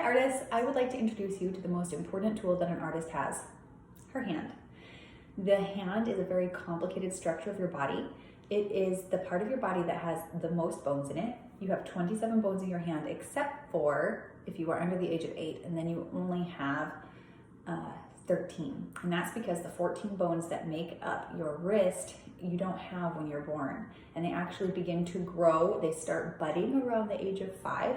artists, I would like to introduce you to the most important tool that an artist has, her hand. The hand is a very complicated structure of your body. It is the part of your body that has the most bones in it. You have 27 bones in your hand, except for if you are under the age of 8, and then you only have 13. And that's because the 14 bones that make up your wrist, you don't have when you're born. And they actually begin to grow. They start budding around the age of 5,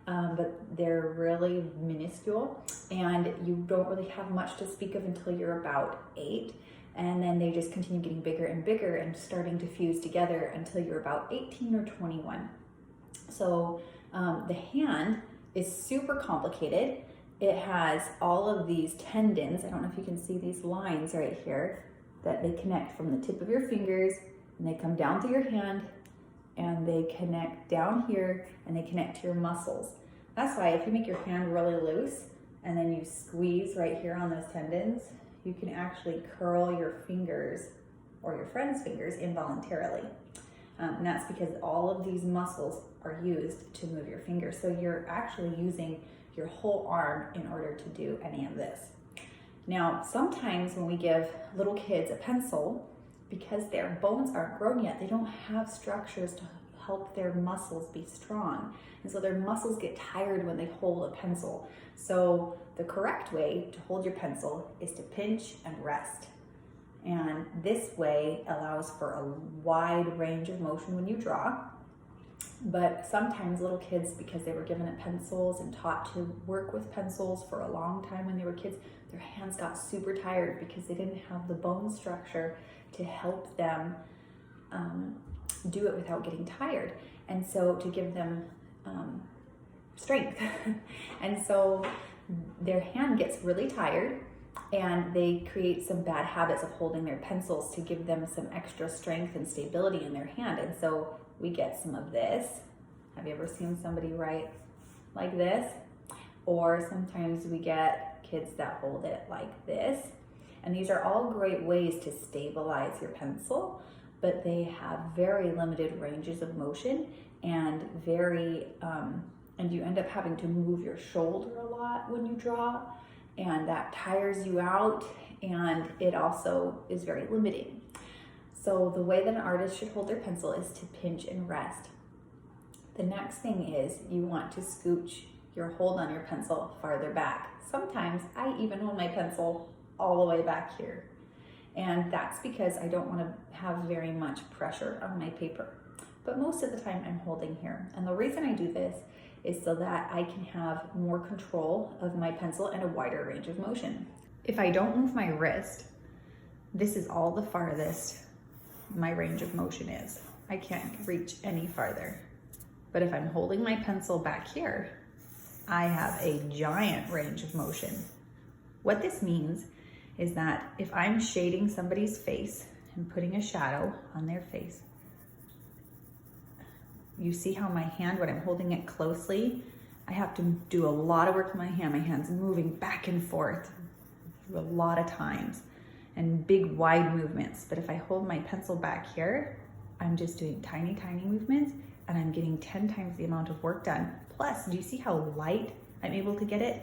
but they're really minuscule. And you don't really have much to speak of until you're about 8. And then they just continue getting bigger and bigger and starting to fuse together until you're about 18 or 21. So the hand is super complicated. It has all of these tendons. I don't know if you can see these lines right here that they connect from the tip of your fingers, and they come down through your hand, and they connect down here, and they connect to your muscles. That's why if you make your hand really loose and then you squeeze right here on those tendons, you can actually curl your fingers or your friend's fingers involuntarily. And that's because all of these muscles are used to move your fingers. So you're actually using your whole arm in order to do any of this. Now, sometimes when we give little kids a pencil, because their bones aren't grown yet, they don't have structures to help their muscles be strong. And so their muscles get tired when they hold a pencil. So the correct way to hold your pencil is to pinch and rest. And this way allows for a wide range of motion when you draw. But sometimes little kids, because they were given pencils and taught to work with pencils for a long time when they were kids, their hands got super tired because they didn't have the bone structure to help them do it without getting tired. And so to give them strength. And so their hand gets really tired, and they create some bad habits of holding their pencils to give them some extra strength and stability in their hand. And so we get some of this. Have you ever seen somebody write like this? Or sometimes we get kids that hold it like this. And these are all great ways to stabilize your pencil, but they have very limited ranges of motion and and you end up having to move your shoulder a lot when you draw, and that tires you out, and it also is very limiting. So the way that an artist should hold their pencil is to pinch and rest. The next thing is you want to scooch your hold on your pencil farther back. Sometimes I even hold my pencil all the way back here. And that's because I don't want to have very much pressure on my paper. But most of the time I'm holding here. And the reason I do this is so that I can have more control of my pencil and a wider range of motion. If I don't move my wrist, this is all the farthest my range of motion is. I can't reach any farther. But if I'm holding my pencil back here, I have a giant range of motion. What this means is that if I'm shading somebody's face and putting a shadow on their face, you see how my hand, when I'm holding it closely, I have to do a lot of work with my hand. My hand's moving back and forth a lot of times and big wide movements. But if I hold my pencil back here, I'm just doing tiny, tiny movements, and I'm getting 10 times the amount of work done. Plus, do you see how light I'm able to get it?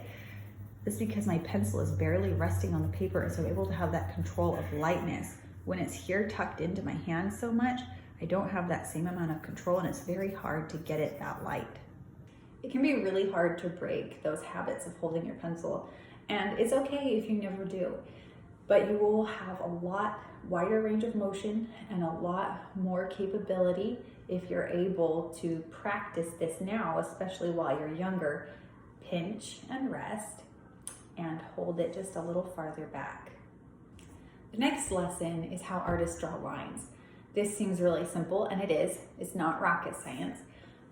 This is because my pencil is barely resting on the paper, so I'm able to have that control of lightness. When it's here tucked into my hand so much, I don't have that same amount of control, and it's very hard to get it that light. It can be really hard to break those habits of holding your pencil, and it's okay if you never do, but you will have a lot wider range of motion and a lot more capability if you're able to practice this now, especially while you're younger. Pinch and rest and hold it just a little farther back. The next lesson is how artists draw lines. This seems really simple, and it is. It's not rocket science,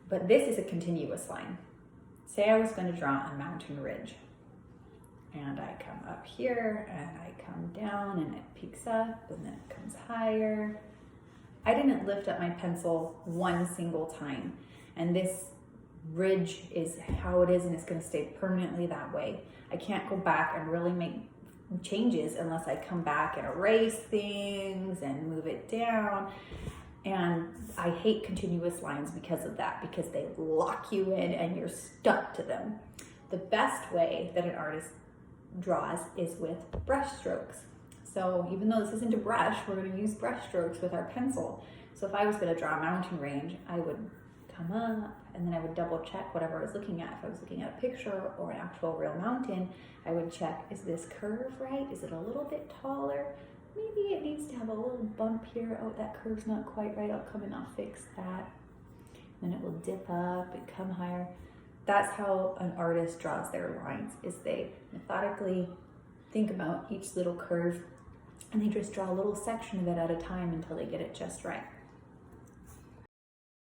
but this is a continuous line. Say I was going to draw a mountain ridge, and I come up here, and I come down, and it peaks up, and then it comes higher. I didn't lift up my pencil one single time, and this ridge is how it is, and it's going to stay permanently that way. I can't go back and really make changes unless I come back and erase things and move it down. And I hate continuous lines because of that, because they lock you in and you're stuck to them. The best way that an artist draws is with brush strokes. So even though this isn't a brush, we're going to use brush strokes with our pencil. So if I was going to draw a mountain range, I would come up and then I would double check whatever I was looking at. If I was looking at a picture or an actual real mountain, I would check, is this curve right? Is it a little bit taller? Maybe it needs to have a little bump here. Oh, that curve's not quite right. I'll come and I'll fix that. Then it will dip up and come higher. That's how an artist draws their lines, is they methodically think about each little curve and they just draw a little section of it at a time until they get it just right.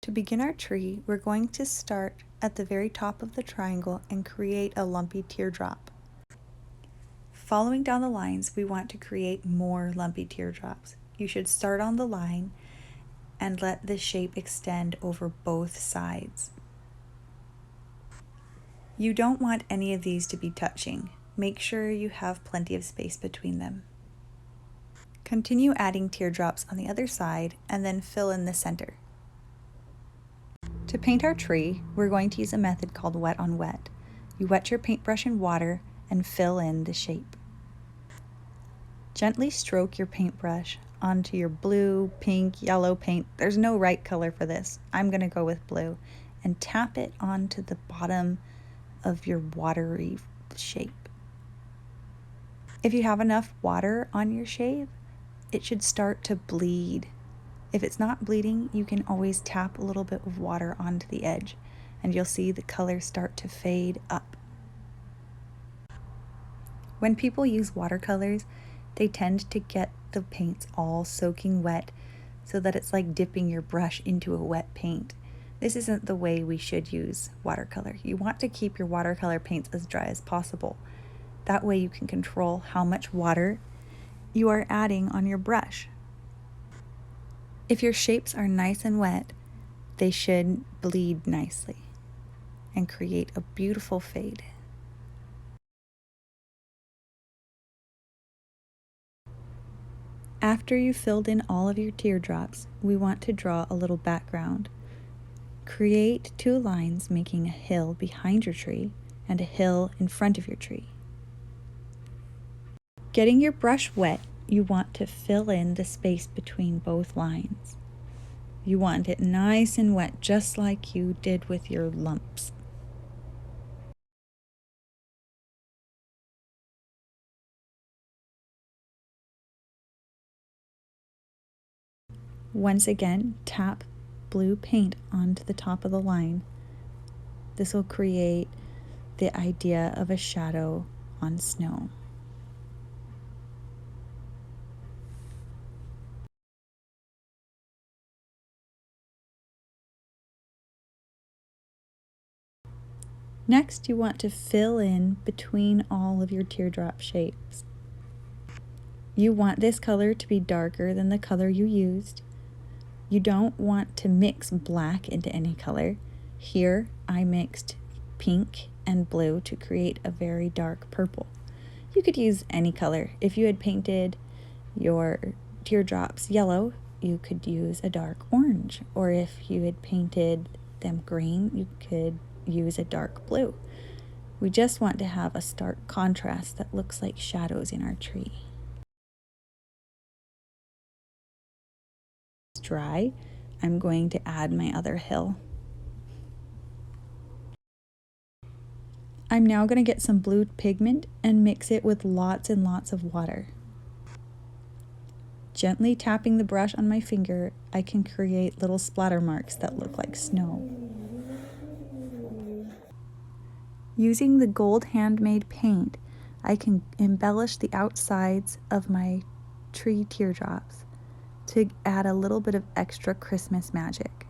To begin our tree, we're going to start at the very top of the triangle and create a lumpy teardrop. Following down the lines, we want to create more lumpy teardrops. You should start on the line and let the shape extend over both sides. You don't want any of these to be touching. Make sure you have plenty of space between them. Continue adding teardrops on the other side and then fill in the center. To paint our tree, we're going to use a method called wet on wet. You wet your paintbrush in water and fill in the shape. Gently stroke your paintbrush onto your blue, pink, yellow paint. There's no right color for this. I'm going to go with blue. And tap it onto the bottom of your watery shape. If you have enough water on your shape, it should start to bleed. If it's not bleeding, you can always tap a little bit of water onto the edge and you'll see the color start to fade up. When people use watercolors, they tend to get the paints all soaking wet so that it's like dipping your brush into a wet paint. This isn't the way we should use watercolor. You want to keep your watercolor paints as dry as possible. That way you can control how much water you are adding on your brush. If your shapes are nice and wet, they should bleed nicely and create a beautiful fade. After you've filled in all of your teardrops, we want to draw a little background. Create two lines making a hill behind your tree and a hill in front of your tree. Getting your brush wet, you want to fill in the space between both lines. You want it nice and wet, just like you did with your lumps. Once again, tap blue paint onto the top of the line. This will create the idea of a shadow on snow. Next, you want to fill in between all of your teardrop shapes. You want this color to be darker than the color you used. You don't want to mix black into any color. Here, I mixed pink and blue to create a very dark purple. You could use any color. If you had painted your teardrops yellow, you could use a dark orange. Or if you had painted them green, you could use a dark blue. We just want to have a stark contrast that looks like shadows in our tree. It's dry. I'm going to add my other hill. I'm now going to get some blue pigment and mix it with lots and lots of water. Gently tapping the brush on my finger, I can create little splatter marks that look like snow. Using the gold handmade paint, I can embellish the outsides of my tree teardrops to add a little bit of extra Christmas magic.